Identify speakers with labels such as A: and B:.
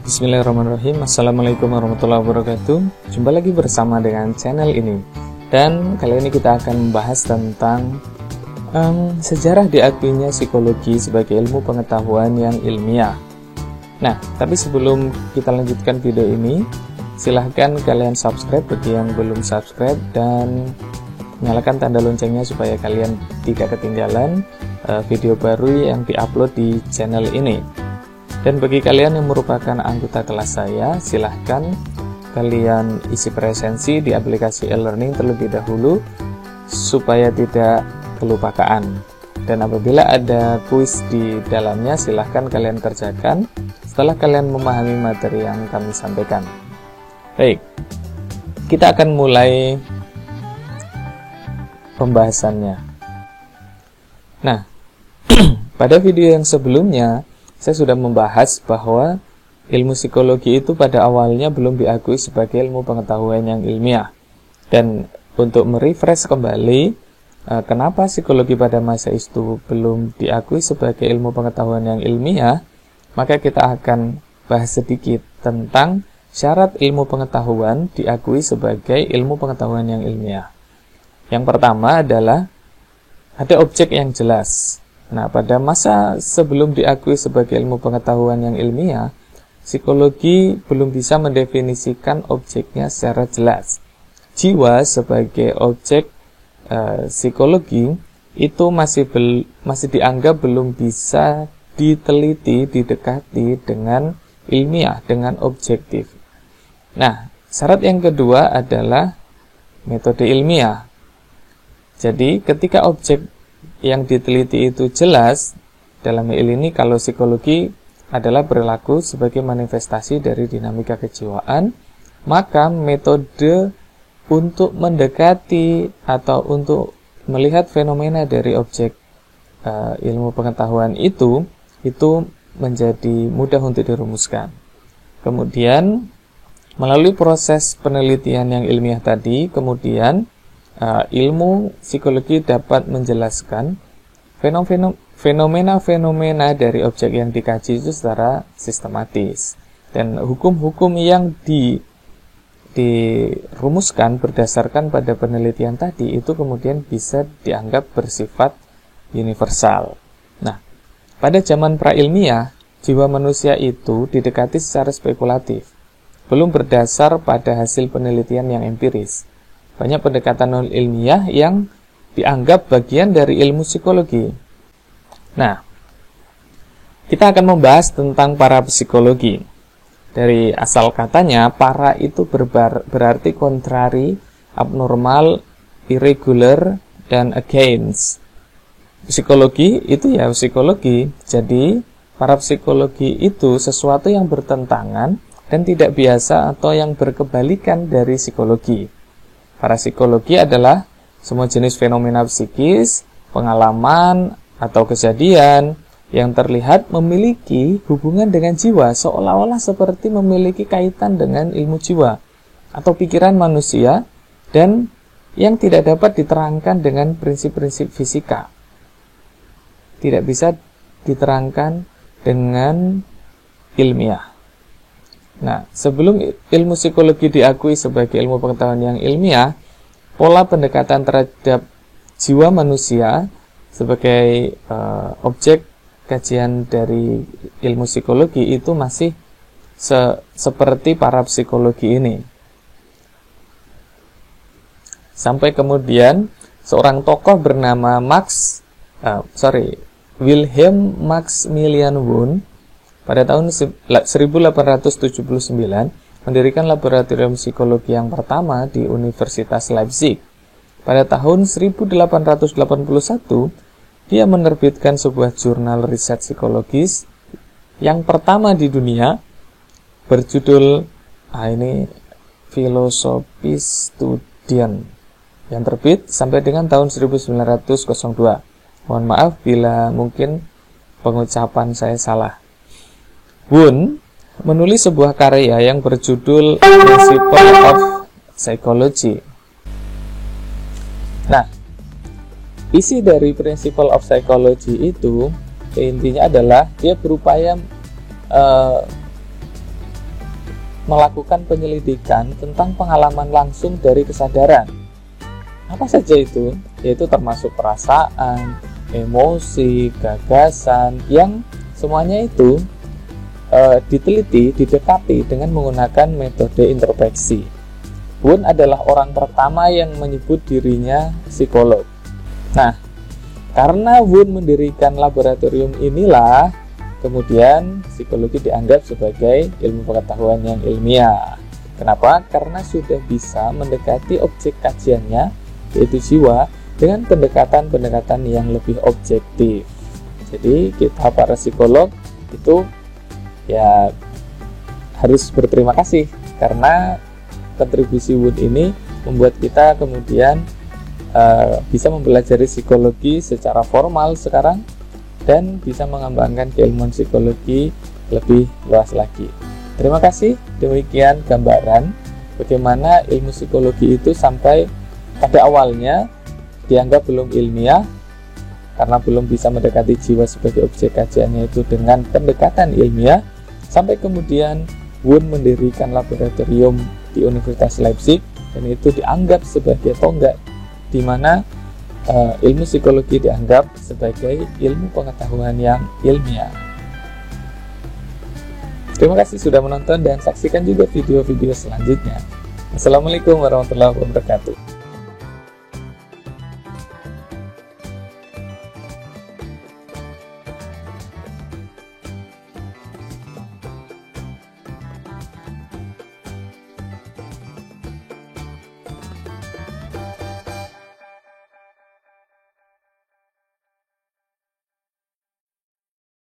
A: Bismillahirrahmanirrahim. Assalamualaikum warahmatullahi wabarakatuh. Jumpa lagi bersama dengan channel ini. Dan kali ini kita akan membahas tentang sejarah diakuinya psikologi sebagai ilmu pengetahuan yang ilmiah. Nah, tapi sebelum kita lanjutkan video ini, silahkan kalian subscribe bagi yang belum subscribe dan nyalakan tanda loncengnya supaya kalian tidak ketinggalan video baru yang diupload di channel ini. Dan bagi kalian yang merupakan anggota kelas saya, silahkan kalian isi presensi di aplikasi e-learning terlebih dahulu supaya tidak kelupaan. Dan apabila ada kuis di dalamnya, silahkan kalian kerjakan setelah kalian memahami materi yang kami sampaikan. Baik, kita akan mulai pembahasannya. Nah, pada video yang sebelumnya saya sudah membahas bahwa ilmu psikologi itu pada awalnya belum diakui sebagai ilmu pengetahuan yang ilmiah. Dan untuk merefresh kembali, kenapa psikologi pada masa itu belum diakui sebagai ilmu pengetahuan yang ilmiah, maka kita akan bahas sedikit tentang syarat ilmu pengetahuan diakui sebagai ilmu pengetahuan yang ilmiah. Yang pertama adalah ada objek yang jelas. Nah, pada masa sebelum diakui sebagai ilmu pengetahuan yang ilmiah, psikologi belum bisa mendefinisikan objeknya secara jelas. Jiwa sebagai objek psikologi itu masih dianggap belum bisa diteliti, didekati dengan ilmiah, dengan objektif. Nah, syarat yang kedua adalah metode ilmiah. Jadi, ketika objek yang diteliti itu jelas, dalam hal ini kalau psikologi adalah berlaku sebagai manifestasi dari dinamika kejiwaan, maka metode untuk mendekati atau untuk melihat fenomena dari objek ilmu pengetahuan itu menjadi mudah untuk dirumuskan. Kemudian melalui proses penelitian yang ilmiah tadi, kemudian ilmu psikologi dapat menjelaskan fenomena-fenomena dari objek yang dikaji itu secara sistematis. Dan hukum-hukum yang dirumuskan berdasarkan pada penelitian tadi itu kemudian bisa dianggap bersifat universal. Nah, pada zaman pra-ilmiah, jiwa manusia itu didekati secara spekulatif, belum berdasar pada hasil penelitian yang empiris. Banyak pendekatan non-ilmiah yang dianggap bagian dari ilmu psikologi. Nah, kita akan membahas tentang para psikologi. Dari asal katanya, para itu berarti contrary, abnormal, irregular, dan against. Psikologi itu ya psikologi. Jadi, para psikologi itu sesuatu yang bertentangan dan tidak biasa atau yang berkebalikan dari psikologi. Para psikologi adalah semua jenis fenomena psikis, pengalaman, atau kejadian yang terlihat memiliki hubungan dengan jiwa, seolah-olah seperti memiliki kaitan dengan ilmu jiwa atau pikiran manusia, dan yang tidak dapat diterangkan dengan prinsip-prinsip fisika. Tidak bisa diterangkan dengan ilmiah. Nah, sebelum ilmu psikologi diakui sebagai ilmu pengetahuan yang ilmiah, pola pendekatan terhadap jiwa manusia sebagai objek kajian dari ilmu psikologi itu masih seperti para psikologi ini. Sampai kemudian seorang tokoh bernama Wilhelm Maximilian Wundt pada tahun 1879 mendirikan laboratorium psikologi yang pertama di Universitas Leipzig. Pada tahun 1881, dia menerbitkan sebuah jurnal riset psikologis yang pertama di dunia berjudul Philosophische Studien yang terbit sampai dengan tahun 1902. Mohon maaf bila mungkin pengucapan saya salah. Wundt menulis sebuah karya yang berjudul Principle of Psychology. Nah, isi dari Principle of Psychology itu intinya adalah dia berupaya melakukan penyelidikan tentang pengalaman langsung dari kesadaran. Apa saja itu? Yaitu termasuk perasaan, emosi, gagasan, yang semuanya itu diteliti, didekati dengan menggunakan metode introspeksi. Wundt adalah orang pertama yang menyebut dirinya psikolog. Nah, karena Wundt mendirikan laboratorium inilah, kemudian psikologi dianggap sebagai ilmu pengetahuan yang ilmiah. Kenapa? Karena sudah bisa mendekati objek kajiannya, yaitu jiwa, dengan pendekatan-pendekatan yang lebih objektif. Jadi kita para psikolog itu ya harus berterima kasih, karena kontribusi Wundt ini membuat kita kemudian bisa mempelajari psikologi secara formal sekarang, dan bisa mengembangkan keilmuan psikologi lebih luas lagi. Terima kasih. Demikian gambaran bagaimana ilmu psikologi itu sampai pada awalnya dianggap belum ilmiah karena belum bisa mendekati jiwa sebagai objek kajiannya itu dengan pendekatan ilmiah, sampai kemudian Wundt mendirikan laboratorium di Universitas Leipzig, dan itu dianggap sebagai tonggak di mana ilmu psikologi dianggap sebagai ilmu pengetahuan yang ilmiah. Terima kasih sudah menonton dan saksikan juga video-video selanjutnya. Assalamualaikum warahmatullahi wabarakatuh.